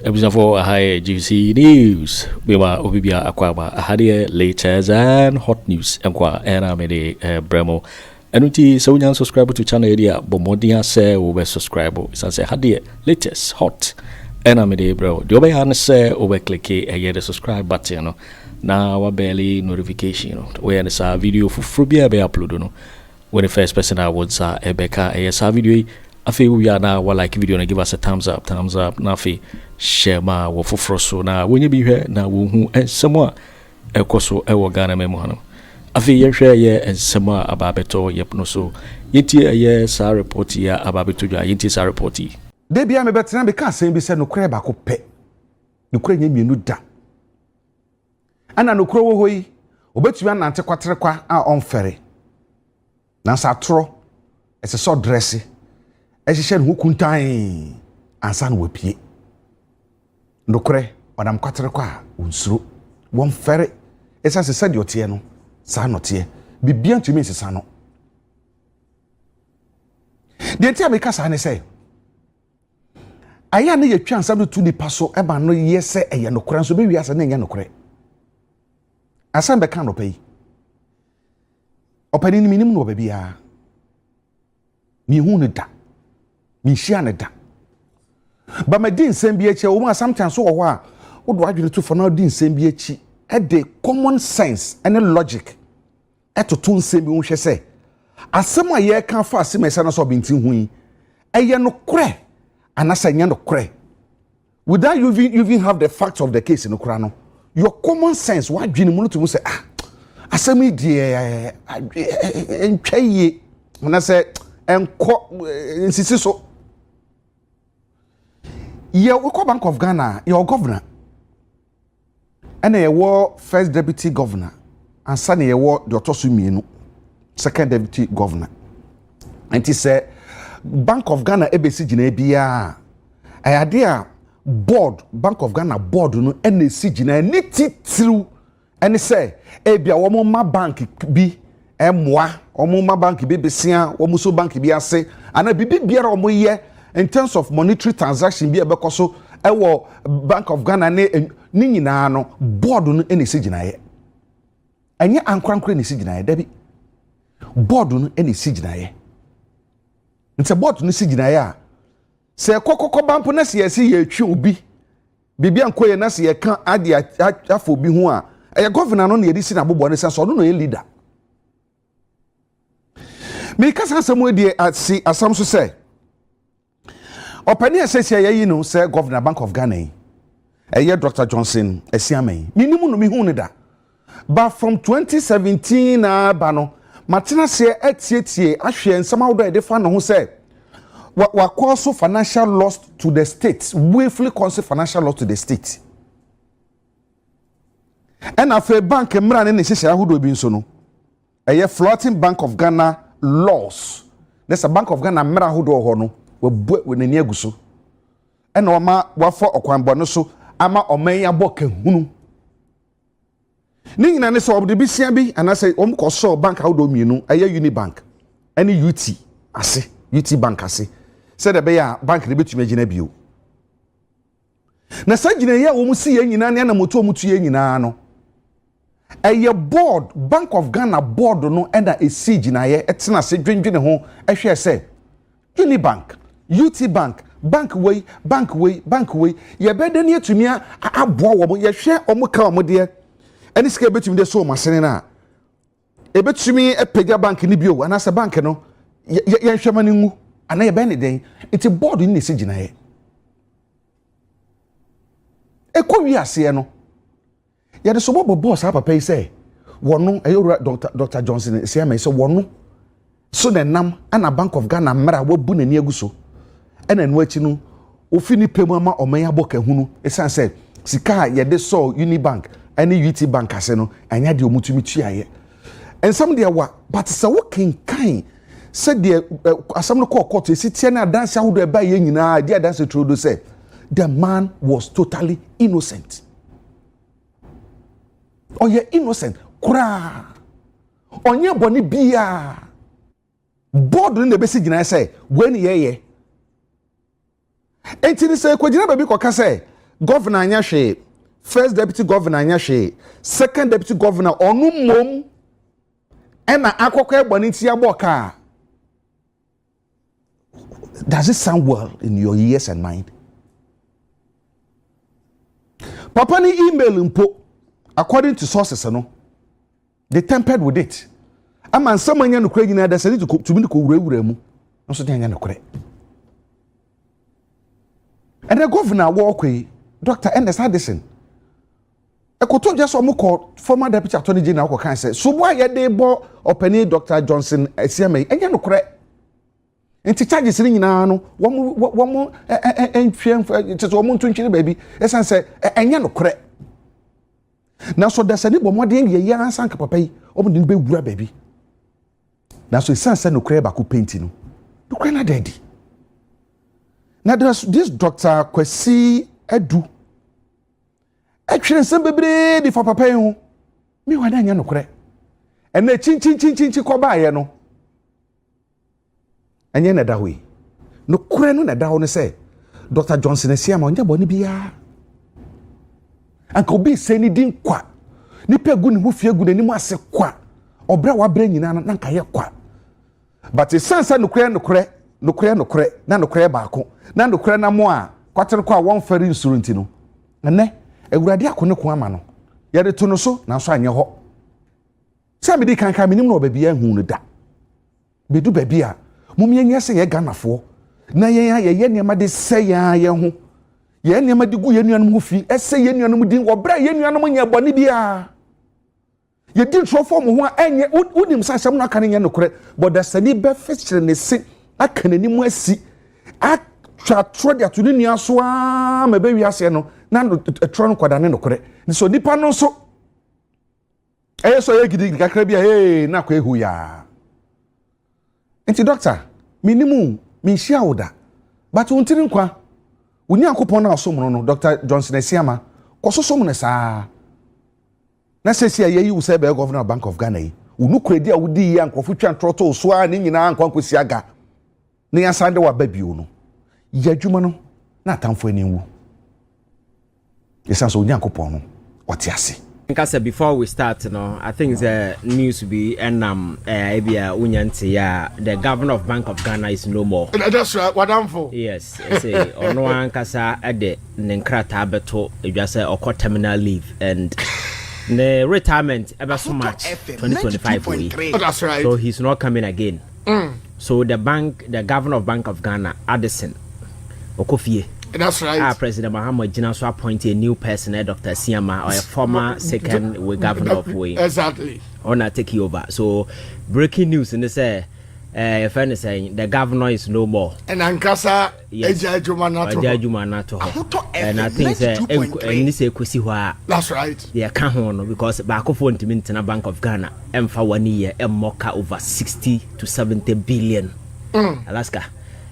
episode for high juicy news. We were obibia akwaba ahade latest and hot news. Enkwa era mede bremo. Enuti so you subscribe to channel area bomodia say we subscribe. So say hade latest hot. Era mede bro. The obe han say over click the subscribe button no. Na wa barely notification no. We and sa video for free be upload no. When the first person I would say Ebeka sa video afi we are now like video and give us a thumbs up na afi share ma wo foforo so na wonye bi hwe na wo hu ensemo ekoso ewo Ghana memo hano afi ye hwe ye ensemo ababeto yepno so yenti ye sa report ya ababeto dwa yenti sa report yi de bia me betena be ka sen bi se no kure ba ko pe no kure nya mienu da ana no kure wo hoyi obetumi anante kwatere kwa a onfere na sa tro ese so dresse ehihye no kuntan ansa no wapie ndokre odam kwatere kwa unsuro won fere esa se sade otie no sa notie bibia ntumi nsesa no de ntia me kasa ne se aya ne yetwa ansa no tu ni paso e ba no yese eye nokre nso be wi asa na nya nokre asan be kan no pay opani ni minim no ba bia mi hu ne da mi hia ne da ba ma din nsem bi echi o ma sometimes so wo a wo do adwene to for na din nsem bi echi e de common sense and logic e to to nsem bi wo hwe se asem a ye kan fa asem ese na so bintin hu yi eye no kore anasa nya no kore without you even have the facts of the case no kora no your common sense wa adwene mu no to mu se asem di entwaye na se enko insisi so ye we Bank of Ghana your governor and ye wo first deputy governor and son ye wo the otosu mienu second deputy governor and he say Bank of Ghana ebesi gina bia ayade a board Bank of Ghana board no ene si gina ni titru ene say ebia wo mo ma bank bi emwa omo ma bank bi besia wo so bank bi ase ana bibi biara omo ye in terms of monetary transaction bi ebekoso ewo Bank of Ghana ne nyina no board no ene si gina ye enye ankrankra ne si gina ye dabi board no ene si gina ye nse board no si gina ye a se kokoko bampo na se yesi ye twi obi bibi ankoye na se ye kan ade afo bi hu a eye governor no na yedi si na bobo ne se so no ye leader me kasa samu die asi asam so say opani asesia yayi no say governor Bank of Ghana eye Dr. Johnson Esiamai minimu no mi hu ne da but from 2017 ba no matena se etietie ahwe nsama wodo e de fa no ho say wa cause financial loss to the state willfully cause financial loss to the state and afa bank mra ne hyehyɛ ahodo bi nso no eye floating Bank of Ghana laws. There's a Bank of Ghana mera hodo ho no we nani aguso e na oma wafo okwanbo no so ama oman ya boka hunu ni nyina ne so obde bisia bi anase omkoso bank hodo mienu aya Unibank any UT ase UT bank ase said the be bank ne betumi agina bio na sagina ya wo musi ya nyina ne na moto omutu ya nyina no eye board Bank of Ghana board no enda a siege na ye etena se dwendwene ho ehwe se Unibank UT bank bank way ye bede ne atumi aboa wo ye hwe omuka omode eni sika betumi de so masene na e betumi epega bank ni bio anase bank no ye hwe mane ngu ana ye be ne den iti board ni siege na ye e ko wi ase no ya de so boss ha papa yi say wono ayo Dr. Johnson Esiamai say wono so na nam ana Bank of Ghana mra wabu na ni aguso ena no achi no ofini pemu ama oman aboka hunu esan say sika ya de so Unibank any UT bank ase no anya de omutumi tuaye ensam de wa but say wo kan say de asam no court esitie na dance ahodo e ba ye nyina de dance trodo say the man was totally innocent. Oh, you're innocent. Kura. Onye boni biya. Board in the basic say when ye. Enti ni say kwagina baby ko ka say governor anyashe, first deputy governor anyashe, second deputy governor onu mom ena akokwe boniti aboka. Does it sound well in your ears and mind? Papa ni email mpo according to sources no. They tempered with it. Ama someone nya no kura nyina da sani to me ko wura mu. No so nya no kura. And the governor walk Dr. Ernest Addison. Ekoto just call former deputy attorney general ko kan say so boy ye dey bo openi Dr. Johnson Esiame enya no kura. Enti charges ni nyina no wo enfiem tete wo muntu ntwiri baby esan say enya no kura. Na so dasani bo modern ye ansan ka papa yi omo de be wura baby. Na so esan say no kura ba ko painting no. No kura na daddy. Now there's this Dr. Kwaku Addo. Actually, some baby for papa you. Me wa na nya no kore. And na chin ko ba ye no. Anya na da hoyi. No kore no na da ho no say Dr. Johnson Esiama onya boni bia. Anka obi se ni din kwa. Ni pegu ni hu fie gu ni mu ase kwa. Obra wa bra nyina na nka ye kwa. But it sense no kore na no kore ba ko. Na ndokra na mo a kwatere kwa won fari insurance no ene awurade akone ko ama no ye de to no so na so anye ho Sammy di kan minim no ba bia hu no da bedu ba bia mum yenye se ye ganafo na ye niam de se ya ye ho ye niam de gu ye nuanom ho fi ese ye nuanom din wo bra ye nuanom nya bone bia ye din trofo mo ho enye unim sasem no aka ne nya nokre bodasani be fichire ne se aka nani mu asi twa dia to ni aso a ma be wiase no na tro no kwada ne nokore so nipa no so so ye gidi kakra bia na kwa ehu ya enti doctor minimu mi hia oda but untiri nkwa uni akopon na asomro no Dr. Johnson Esiama kososom ne saa na sesi ye yi usebe governor Bank of Ghana yi unu kredi a wudi ya nkofo twa ntroto so a ne nyina nkwa nkosi aga ne yasande wa babio no yadwuma no na atamfo ani wu yesanso onyankopon no wate ase nkasa before we start no I think the news will be ebia unyante ya the governor of Bank of Ghana is no more. That's right, wadamfo. Yes, say ono ankasa ade ne nkrata beto edwase okọ terminal leave and the retirement ever so much 2025. That's right. So he's not coming again. So the governor of Bank of Ghana, Addison Okofie. That's right. President Mahama Jina appointed a new person, Dr. Siama, or a former second governor of Way. Exactly. On take you over. So breaking news in this if anything saying the governor is no more. And Ankasa Ejajumanato. And I think that's right. Yeah, can't because Akufo Addo Bank of Ghana and for 1 year and mocha over 60 to 70 billion. Alaska.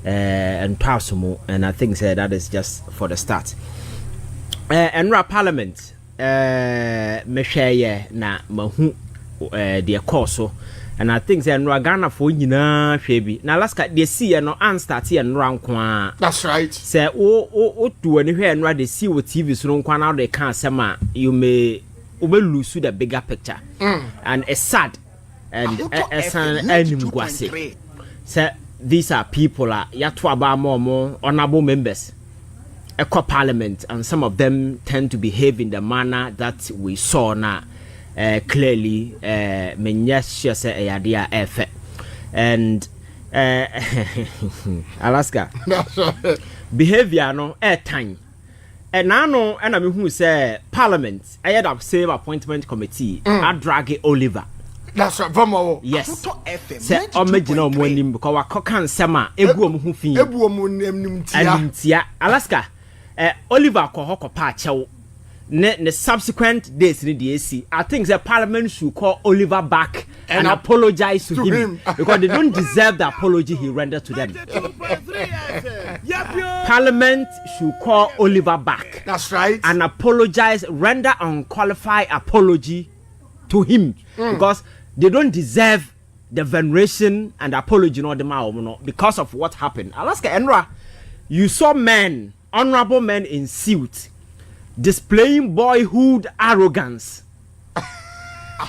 And Tausumu, and I think that is just for the start. And Parliament, me share na mahu the course, and I think that Ghana for yina shebi. Na Alaska they see no start here and round kwa. That's right. Say do anywhere and they see what TV so no now they can't say you may lose the bigger picture. And it's sad and say these are people more honorable members eco parliament, and some of them tend to behave in the manner that we saw now clearly and Alaska behavior no time and now and I mean who say parliament I had a save appointment committee I drag Oliver. That's right, Vamo. Yes. Say original morning because wa kokan sema eguom hu fi. Eguom tia. Alaska. Oliver ko hoko pa chew. Ne subsequent days in the AC. I think the parliament should call Oliver back and apologize to him because they don't deserve the apology he rendered to them. Parliament should call Oliver back. That's right. And apologize, render unqualified apology to him because they don't deserve the veneration and apology because of what happened. Alaska Enra, you saw men, honorable men in suit, displaying boyhood arrogance.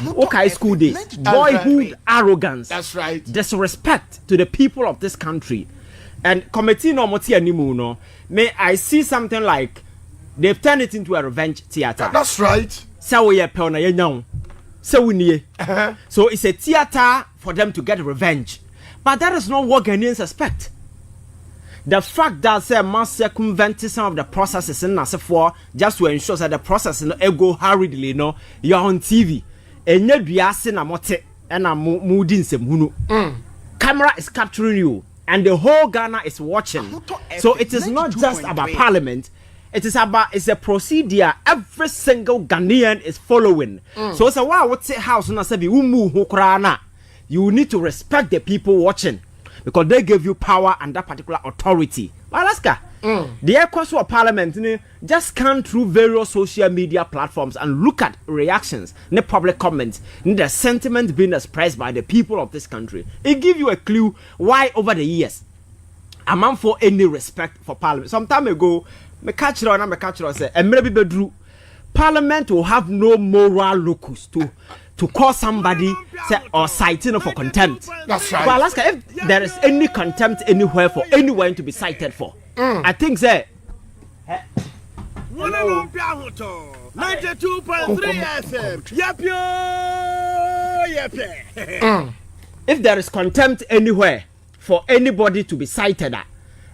Okay, school days. Boyhood arrogance. That's right. Disrespect to the people of this country. And committee no moti animu no. May I see something like they've turned it into a revenge theater. That's right. So we are pona yenyong. So we need. So it's a theater for them to get revenge. But that is not what Ghanaians expect. The fact that say must circumvent some of the processes in for just to ensure that the process no go hurriedly no you're on TV. Enye duase na mote na moodi nsem camera is capturing you and the whole Ghana is watching. So it is not just about parliament. It's a procedure every single Ghanaian is following. So it's a what say house na say bi umu ho kra na you need to respect the people watching because they give you power and that particular authority. Alaska, the echoes of parliament just scan through various social media platforms and look at reactions, the public comments, the sentiment being expressed by the people of this country. It gives you a clue why over the years, I'm not for any respect for parliament. Some time ago, me catch it on say, and maybe bedru, parliament will have no moral locus to call somebody say, or citing for contempt. That's right. But Alaska, if there is any contempt anywhere for anyone to be cited for, I think say 92.3 FM. If there is contempt anywhere for anybody to be cited at,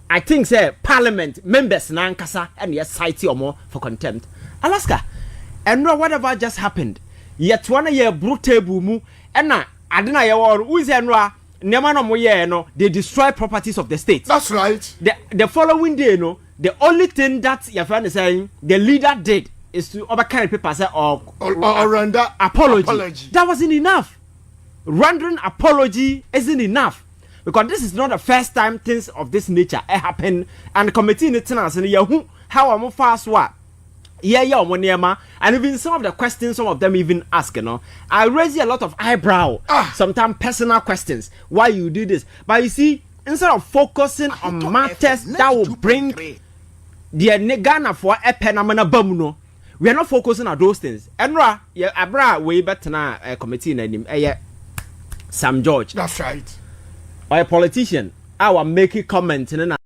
I think say parliament members nankasa and yes cite or more for contempt. Alaska, and no whatever just happened. Yet one year brutal mu and na adena ye war who say no nema no mo ye no they destroy properties of the state. That's right. The following day no the only thing that your friend is saying the leader did is to overcarry papers or render apology. That wasn't enough. Rendering apology isn't enough because this is not the first time things of this nature happen and the committee in it and how am fast what. And even some of the questions, some of them even ask, I raise a lot of eyebrow, sometimes personal questions. Why you do this? But you see, instead of focusing on matters that will bring the Ghana for a penamana bamuno, we are not focusing on those things. And abra way better now committee name Sam George. That's right. Or a politician, our making comment and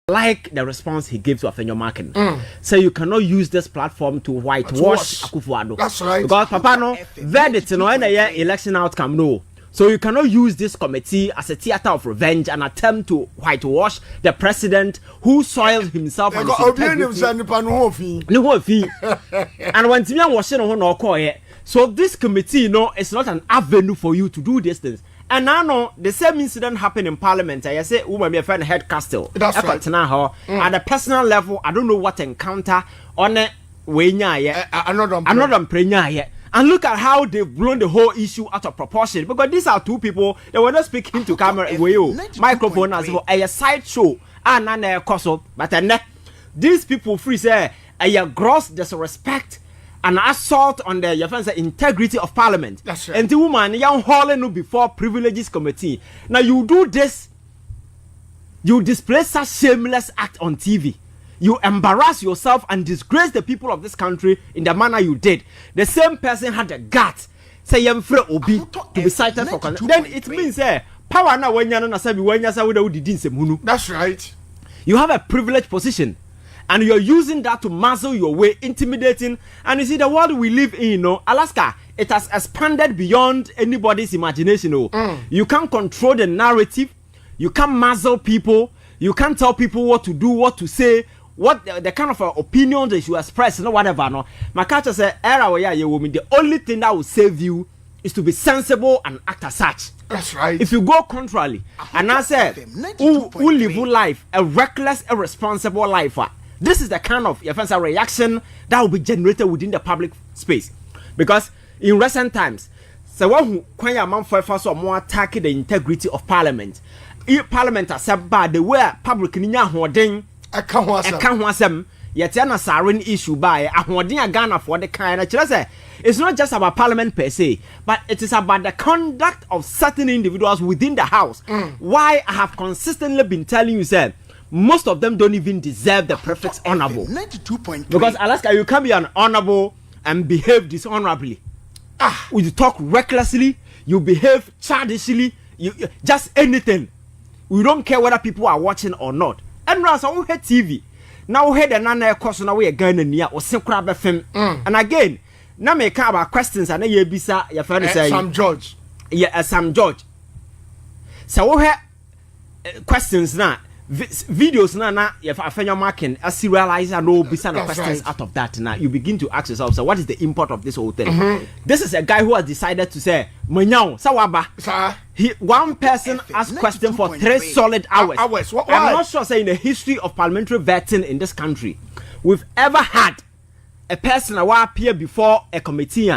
like the response he gave to Afenyo Markins. So you cannot use this platform to whitewash Akufo Addo. That's right. Because Papa no verdict no any election outcome no. So you cannot use this committee as a theater of revenge and attempt to whitewash the president who soiled himself and his integrity. And when Timian was no so this committee it's not an avenue for you to do these things. And now the same incident happened in parliament. I say, woman, my friend head castle. That's right. At a personal level, I don't know what encounter on a way. Another prenya. And look at how they've blown the whole issue out of proportion. Because these are two people that were not speaking to camera. Microphone as well. A sideshow. And coso. But these people free say a gross disrespect. An assault on the integrity of parliament. That's right. And the woman young hauling before privileges committee. Now you do this, you display such shameless act on TV. You embarrass yourself and disgrace the people of this country in the manner you did. The same person had the guts say Gyamfi obi to be cited for contempt. Then it means power now when you na sabi when you say we did semunu. That's right. You have a privileged position. And you're using that to muzzle your way, intimidating. And you see, the world we live in, Alaska, it has expanded beyond anybody's imagination. You can't control the narrative. You can't muzzle people. You can't tell people what to do, what to say, what the kind of opinion they should express, whatever. No, my culture says, the only thing that will save you is to be sensible and act as such. That's right. If you go contrarily, and I said, who live life, a reckless, irresponsible life, this is the kind of reaction that will be generated within the public space. Because in recent times, so when a man first or more attacking the integrity of parliament, if parliament are said bad, the way public ninya hoarding, I can't want them, yet an siren issue by a hoarding a Ghana for the kind of it's not just about parliament per se, but it is about the conduct of certain individuals within the house. Why I have consistently been telling you, sir, most of them don't even deserve the prefix honorable. 92.3. Because Alaska, you can be an honorable and behave dishonorably. You talk recklessly, you behave childishly, you just anything. We don't care whether people are watching or not. And now so we hear TV. Now we hear the nana course now we are going near or synchro FM. And again, now me come about questions and you bisa your friend say Sam George. Yeah, Sam George. So we hear questions now. Videos na if Afenyo Markins as serialize and no bisa the questions out of that now you begin to ask yourself, so what is the import of this whole thing? This is a guy who has decided to say Manyao Sawaba. One person asked question for 3 solid hours. I'm not sure say in the history of parliamentary vetting in this country we've ever had a person who appear before a committee.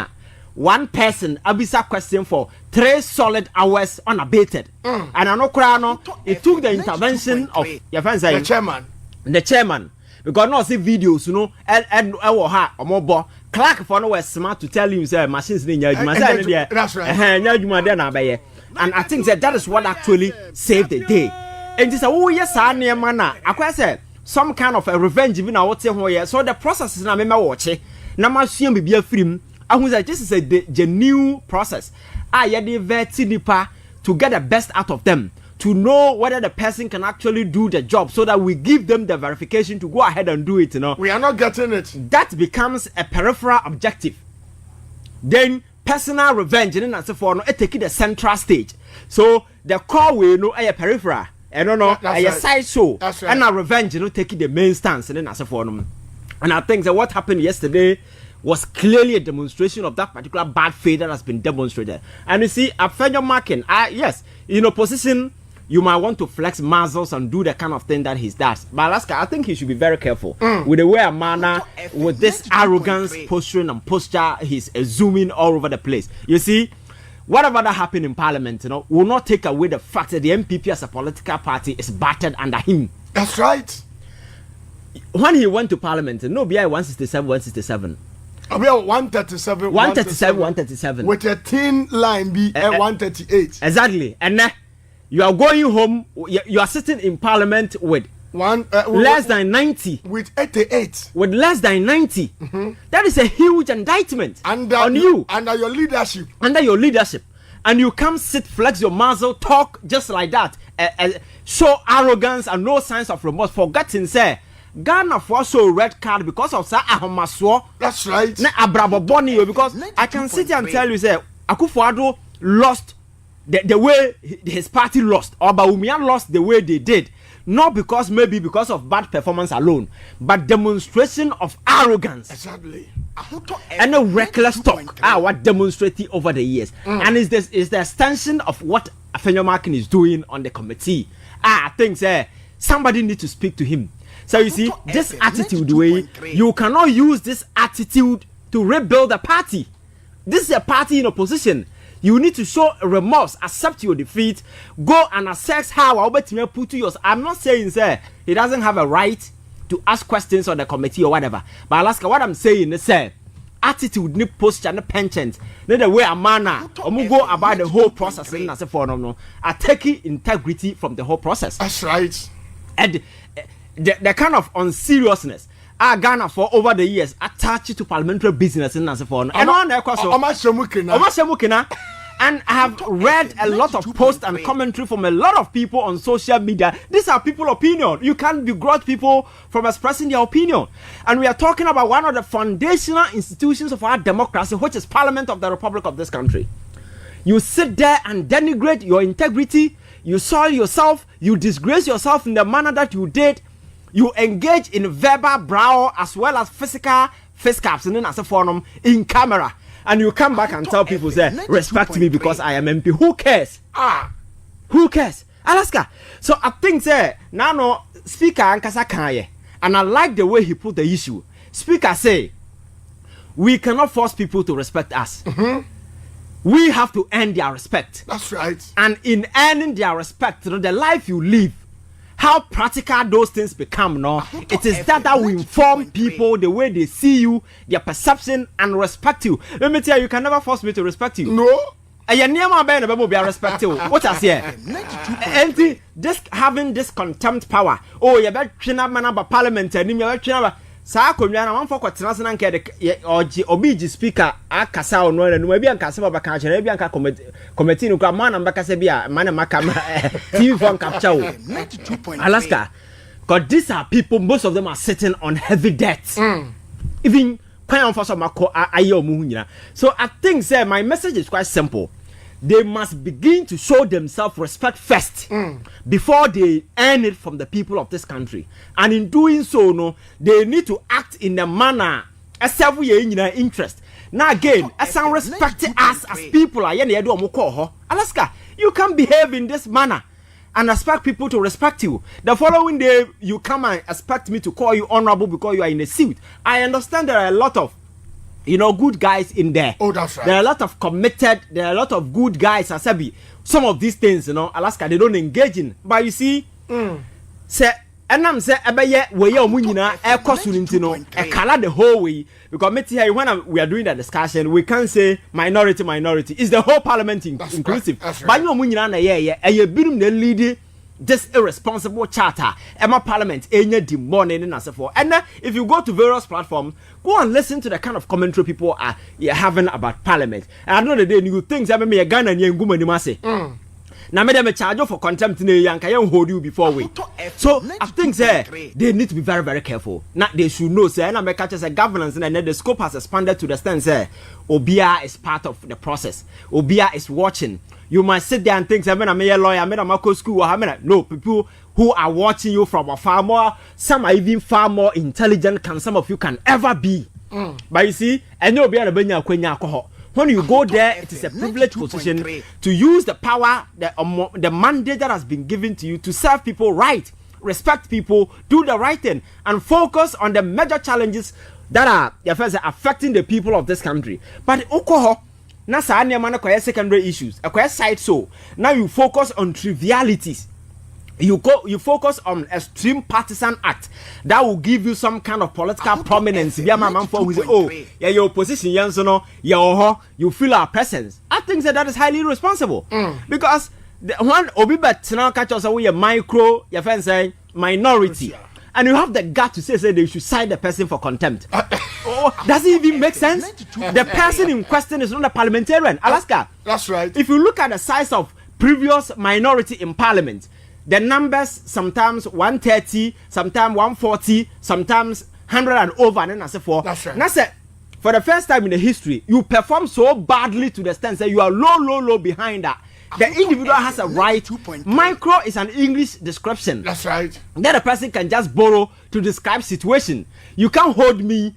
One person abisa question for 3 solid hours unabated. And I know Krano, it took the intervention of your friend saying the chairman. Because no see videos, you know, and or more Clark for no was smart to tell him say machines in your that's right. And I think that is what actually saved the day. And this yes, I near mana. I said some kind of a revenge even I would say so the process is na me watch it. Na ma sua be a film. I was like, this is a genuine process. You to get the best out of them, to know whether the person can actually do the job, so that we give them the verification to go ahead and do it. You know, we are not getting it. That becomes a peripheral objective. Then personal revenge, and then for no, it take the central stage. So the core we know a peripheral, and no, a side show, and a revenge, you know, take the main stance, and then as for them. And I think that what happened yesterday was clearly a demonstration of that particular bad faith that has been demonstrated. And you see, Afenyo Markins, yes, in opposition, you might want to flex muscles and do the kind of thing that he does. But Alaska, I think he should be very careful with the way and manner, with this arrogance, posturing and posture he's assuming all over the place. You see, whatever that happened in Parliament, you know, will not take away the fact that the MPP as a political party is battered under him. That's right. When he went to Parliament, no BI 167. About 137 with a thin line be 138 exactly. And you are going home, you are sitting in Parliament with less than 90 with 88 with less than 90. That is a huge indictment on you under your leadership, and you come sit, flex your muzzle, talk just like that, show arrogance and no signs of remorse, forgetting say Ghana for so red card because of Sa Ahomaswo. That's right. Na Abrabo Boni, because I can sit here and tell you say Akufo Addo lost the way his party lost, or Bawumia lost the way they did, not because maybe because of bad performance alone, but demonstration of arrogance. Exactly. And a reckless talk. What demonstrated over the years, and is the extension of what Afenyo Markins is doing on the committee. I think somebody needs to speak to him. So you see, this attitude way, you cannot use this attitude to rebuild the party. This is a party in opposition. You need to show remorse, accept your defeat, go and assess how I'll put to yours. I'm not saying, sir, he doesn't have a right to ask questions on the committee or whatever. But Alaska, what I'm saying is, sir, attitude, need posture, need penchant, need the way a manner, or go about the whole process. I take integrity from the whole process. That's right. And the kind of unseriousness Ghana for over the years attached to parliamentary business in Nasifon. And I have read a lot of posts and commentary from a lot of people on social media. These are people's opinion. You can't begrudge people from expressing their opinion. And we are talking about one of the foundational institutions of our democracy, which is Parliament of the Republic of this country. You sit there and denigrate your integrity. You soil yourself. You disgrace yourself in the manner that you did. You engage in verbal brawl as well as physical face caps and then as a forum in camera, and you come back and tell people, say, respect me because I am MP. Who cares? Who cares? Alaska. So I think now no speaker ankasa kanye, and I like the way he put the issue. Speaker say we cannot force people to respect us. We have to earn their respect. That's right. And in earning their respect, the life you live, how practical those things become, no? It is that will inform people the way they see you, their perception, and respect you. Let me tell you, you can never force me to respect you. No. Ayanyama be na be respect you. What I say? And just having this contempt power. Oh, you bet twina man ba parliament and you bet twina saa konwa na manfo kwetena se na nke de obi speaker akasa ono na no bi ankasa ba ka kire bi anka committee no kwa man na kasa bi a man na TV phone capture wo Alaska, because these are people, most of them are sitting on heavy debts. Even so I think sir, my message is quite simple. They must begin to show themselves respect first before they earn it from the people of this country. And in doing so, no, they need to act in a manner as several interest. Now again, as I respect us as people, Alaska, you can behave in this manner and expect people to respect you. The following day, you come and expect me to call you honorable because you are in a suit. I understand there are a lot of good guys in there. Oh, that's right. There are a lot of committed, there are a lot of good guys, Asabi. Some of these things, Alaska, they don't engage in. But you see, say, and I'm saying, we are the whole way. Because when we are doing that discussion, we can't say minority. It's the whole parliament inclusive. Right. But you are leading this irresponsible charter. Emma Parliament, any demon and so forth. And if you go to various platforms, go and listen to the kind of commentary people are having about Parliament. And I know that they new things. I mean, a gun and young woman, you must say. Now, madam, a charge for contempt in a young hold you before we. So I think they need to be very, very careful. Now they should know, sir, and I catch as a governance, and then the scope has expanded to the stand, sir. Obia is part of the process. Obia is watching. You must sit there and think, I'm a lawyer, I'm a medical school, no, people who are watching you from afar more, some are even far more intelligent than some of you can ever be. But you see, and you'll be able to when you go there, it is a privileged position to use the power, the mandate that has been given to you to serve people right, respect people, do the right thing, and focus on the major challenges that are affecting the people of this country. But na saa nneɛma no kɔyɛ secondary issues akɔyɛ side so now you focus on trivialities, you focus on extreme partisan act that will give you some kind of political prominence. Be a man for who say, oh yeah, your opposition you feel our presence. I think that is highly irresponsible because the one obi bet now catch us away a micro your friend say minority. And you have the gut to say they should cite the person for contempt. Does it even make sense? The person in question is not a parliamentarian. Alaska. That's right. If you look at the size of previous minority in parliament, the numbers sometimes 130, sometimes 140, sometimes 100 and over, and so forth. That's right. That's it. For the first time in the history, you perform so badly to the extent that you are low behind that. The individual has a right. Micro is an English description. That's right. That a person can just borrow to describe situation. You can't hold me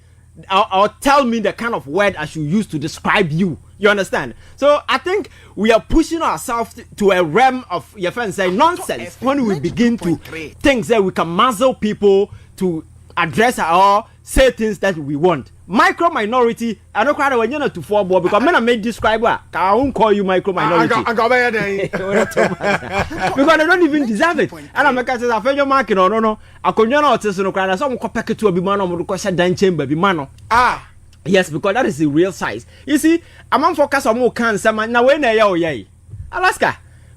or tell me the kind of word I should use to describe you. You understand? So I think we are pushing ourselves to a realm of your friends say nonsense when we begin to think that we can muzzle people to address or say things that we want. Micro minority, I don't cry when you're not to four board because men are made describe I won't call you micro minority. Because they don't even deserve it. And I'm like, Afenyo Markins or no, I couldn't notice no cry. Some packet to a bimano, Mukosha Dan Chamber, bimano. Yes, because that is the real size. You see, I'm on focus on more cancer. Now, when they are yay, Alaska.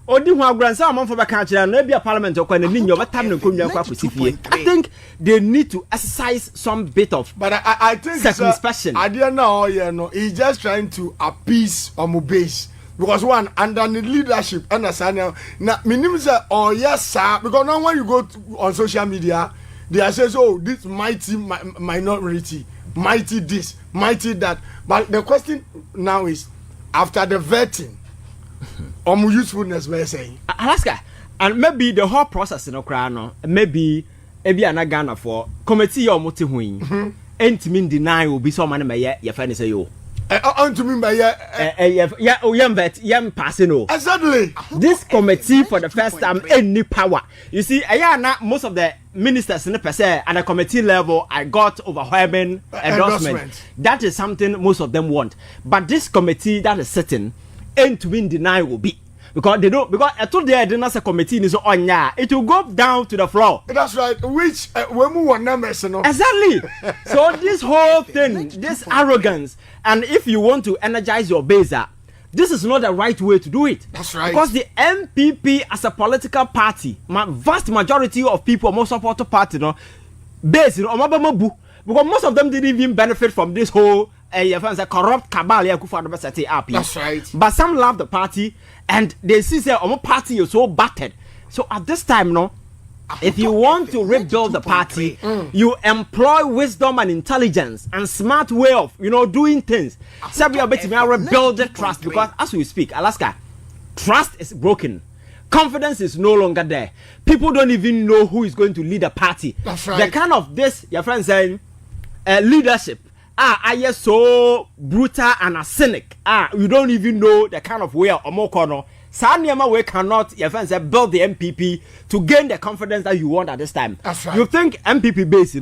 Odi hu agransa amon for baka kire na bia parliament okwa na ninyo betam na nkomnya kwa kusifie. I think they need to exercise some bit of but I think circumspection. Idea now he's just trying to appease or base because one under the leadership understand now minimum say oh yes sir because now when you go on social media they are saying oh this mighty minority, mighty this, mighty that, but the question now is after the vetting usefulness we're saying Alaska and maybe the whole process in Ukraine maybe an Ghana for committee or multi wing ain't mean deny will be so many your friend say you to me by young passing exactly this committee for the first time any power you see most of the ministers in the per se at the committee level I got overwhelming endorsement. That is something most of them want, but this committee that is sitting ain't to win deny will be because they don't because I told the dinner committee is on it will go down to the floor. That's right. Which when we want numbers, exactly. So this whole thing, this arrogance, and if you want to energize your base, this is not the right way to do it. That's right. Because the MPP as a political party, vast majority of people most support the party, no, based on because most of them didn't even benefit from this whole corrupt cabal. That's right. But some love the party, and they see say party is so battered. So at this time, no, if you want to rebuild the party, you employ wisdom and intelligence and smart way of doing things. So we are betting to rebuild the trust, because as we speak, Alaska, trust is broken. Confidence is no longer there. People don't even know who is going to lead a party. That's right. The kind of this your friend saying leadership are so brutal and a cynic. You don't even know the kind of way of Omokono. Sanyama we cannot your friends say build the MPP to gain the confidence that you want at this time. That's right. You think MPP base,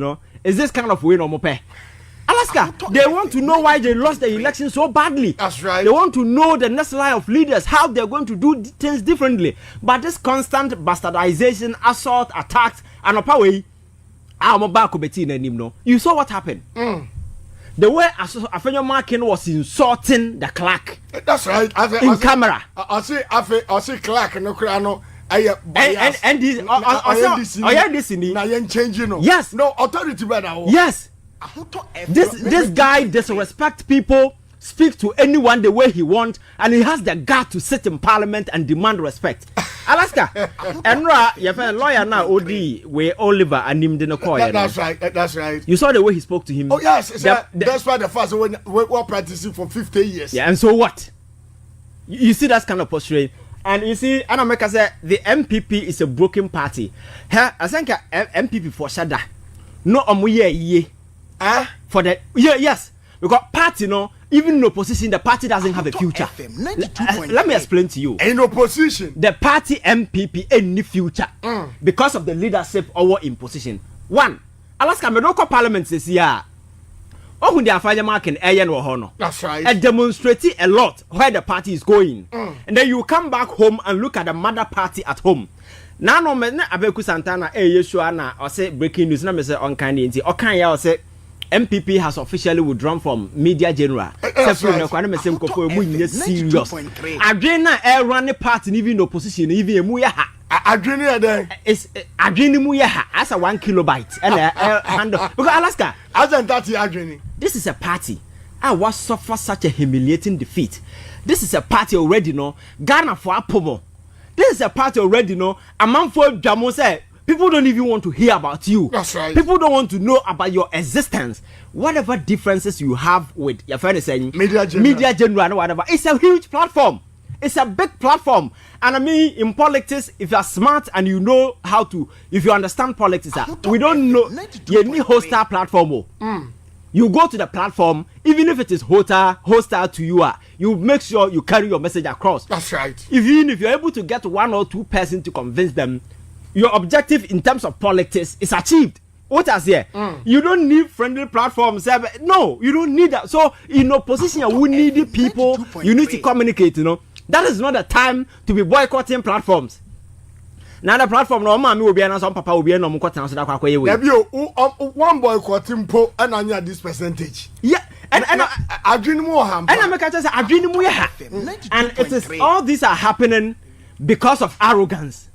is this kind of way no more pay? Alaska, they want to know why they lost the election so badly. That's right. They want to know the next line of leaders, how they're going to do things differently. But this constant bastardization, assault, attacks, and way, you saw what happened. The way Afenyo Markins was insulting the clerk. That's right. In camera. I see clerk no crano. And this changing. Yes. No authority better. Yes. This guy disrespect people, speak to anyone the way he wants, and he has the gut to sit in parliament and demand respect. Alaska, Enra, you have a lawyer now, Odi, where Oliver and him didn't call. That's right. That's right. You saw the way he spoke to him. Oh yes, that's why the first when we're practicing for 50 years. Yeah, and so what? You see that kind of posture. And you see, Anameka said the MPP is a broken party. I think MPP for Shada. No ye. For the yes, because party even in opposition the party doesn't have a future. Let me explain to you. In opposition, the party MPP any future because of the leadership or in position. One, Alaska Medoko Parliament says yeah. Oh, the Afenyo Markins that's right. And demonstrating a lot where the party is going, and then you come back home and look at the mother party at home. Now no me Abeku Santana Yeshua na or say breaking news na me say on kind nti okan ya or say MPP has officially withdrawn from media general. Separate na kwana me say nkofo emu nye serious. Adwen na run party even opposition even emu ya ha. Adwen ya there is adwen mu ya ha as a 1 kilobyte and handle because Alaska Asante Adwen. This is a party I was suffer such a humiliating defeat. This is a party already Ghana for Apomo. This is a party already, a man for Jamo said, people don't even want to hear about you. That's right. People don't want to know about your existence. Whatever differences you have with your friend is saying, media general, whatever, it's a huge platform. It's a big platform. And I mean, in politics, if you are smart and you know how to, if you understand politics, we don't know, you need hostile platform. You go to the platform, even if it is hostile to you, you make sure you carry your message across. That's right. Even if you're able to get 1 or 2 persons to convince them, your objective in terms of politics is achieved. What I say? You don't need friendly platforms. No, you don't need that. So in opposition, we need people. You need to communicate. That is not the time to be boycotting platforms. Now the platform no man will be an some papa will be no mukota so that kwakwa yewe. One boycotting po and anya this percentage. Yeah. And adwin mu ham. And I make say adwin mu ya. And it is all these are happening because of arrogance.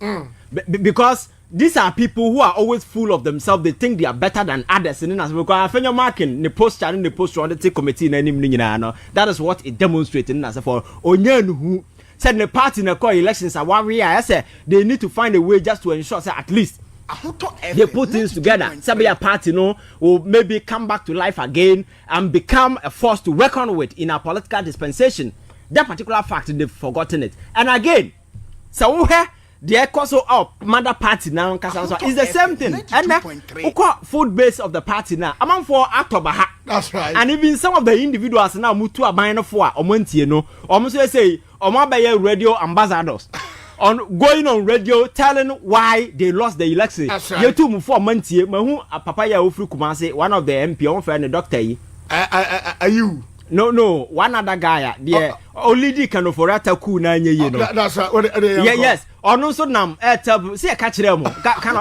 Because these are people who are always full of themselves. They think they are better than others. And as because Afenyo Markins, the post challenge, the post on the take committee in any that is what it demonstrates. As for Onyen who said the party in the core elections are 1 year. I said they need to find a way just to ensure that at least they put things together. Some party will maybe come back to life again and become a force to reckon with in our political dispensation. That particular fact they've forgotten it. And again, so the also up mother party now is the same thing. And the food base of the party now among for October. That's right. And even some of the individuals now mutu are buying for omontie almost say radio ambassadors on going on radio telling why they lost the election. That's right. You two for months mahu papaya ofru kumase one of the MP on for the doctor are you no one other guy the only the kind of for ataku na nye that's right. Yes ono so nam say catch them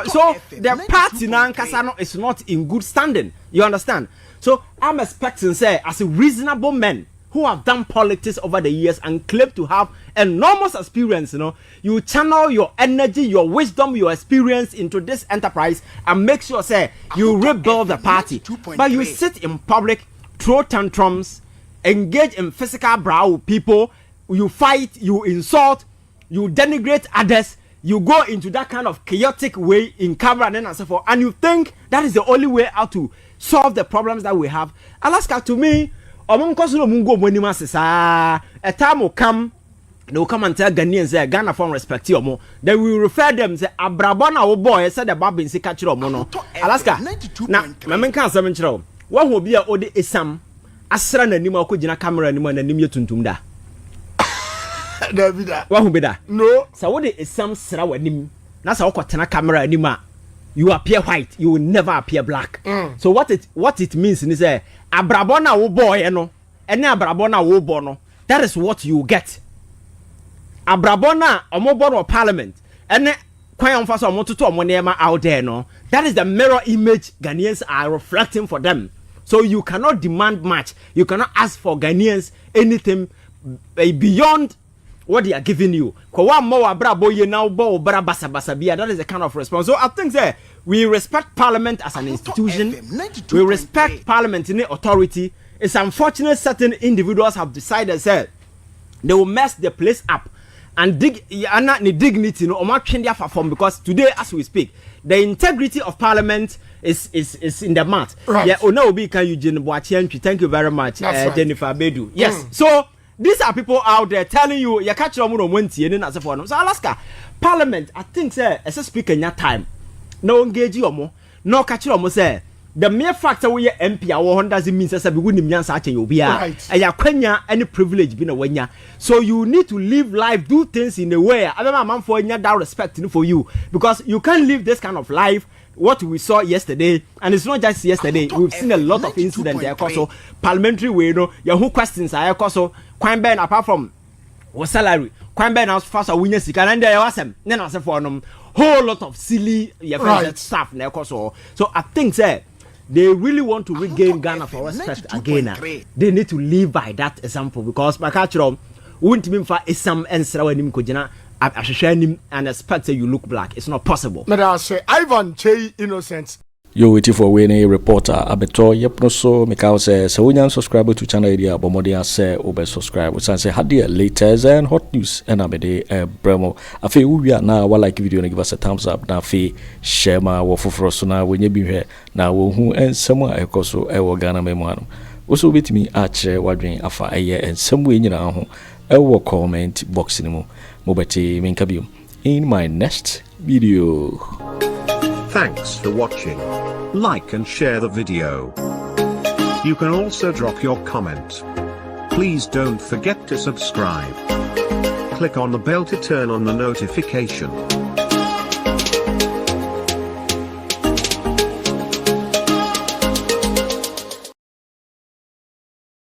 so the party na nkasa is not in good standing, you understand? So I'm expecting say as a reasonable man who have done politics over the years and claim to have enormous experience, you channel your energy, your wisdom, your experience into this enterprise and make sure, say, you rebuild the party. But you sit in public, throw tantrums, engage in physical brawl with people, you fight, you insult, you denigrate others, you go into that kind of chaotic way in camera and so forth, and you think that is the only way out to solve the problems that we have. Alaska, to me, a time will come, they will come and tell Ghanaians that Ghana from respect you more. Then we refer them say Abrabona or boy said the Babin si catch or mono. Alaska. Now, my can't seven chiro. What will be a ode isam asran and nima kujina camera and nima and nimya tuntumda. What will be that? No. So what is some sraw nim? That's how tena camera nima. You appear white, you will never appear black. So what it means is a Abrabona wo boy eno, ene Abrabona wo bono. That is what you get. Abrabona omobono parliament, ene kwan omfa so omototo omonema out there no. That is the mirror image Ghanaians are reflecting for them. So you cannot demand much. You cannot ask for Ghanaians anything beyond what they are giving you. That is the kind of response. So I think that we respect Parliament as an institution. We respect Parliament in the authority. It's unfortunate certain individuals have decided that they will mess the place up and dig dignity because today as we speak, the integrity of Parliament is in the mat. Right. Yeah, thank you very much, Jennifer Bedu. Yes. So these are people out there telling you, you catch them on Wednesday and as for. So Alaska Parliament, I think, sir, as a speaker in your time, no engage you more, no catch you say. The mere fact that we are MP or doesn't mean that we wouldn't be such a be any privilege being a wenya. So you need to live life, do things in a way. I don't know for that respect for you because you can't live this kind of life. What we saw yesterday, and it's not just yesterday, we've seen a lot of incidents there. Also, parliamentary way, who questions are also quite bad apart from what salary, quite bad as fast as winners, and there was them. Then I said for them, whole lot of silly stuff there. So I think, sir, they really want to regain Ghana for respect again. They need to live by that example because my culture wouldn't mean for some answer when him kojina and expect that you look black. It's not possible. But I say Ivan Che innocent. You waiting for when a reporter abeto yep no so Mikao says so when subscribe to channel area but more than say over subscribe we say had the latest and hot news and abede bremo afi we are now like video and give us a thumbs up na afi share ma wo foforo so na when you be here na wo hu ensem a ekoso e wo Ghana memo ano also betimi a chere wadwen afa aye ensem we nyina ho e wo comment box ni mo beti minka biom in my next video. Thanks for watching. Like and share the video. You can also drop your comment. Please don't forget to subscribe. Click on the bell to turn on the notification.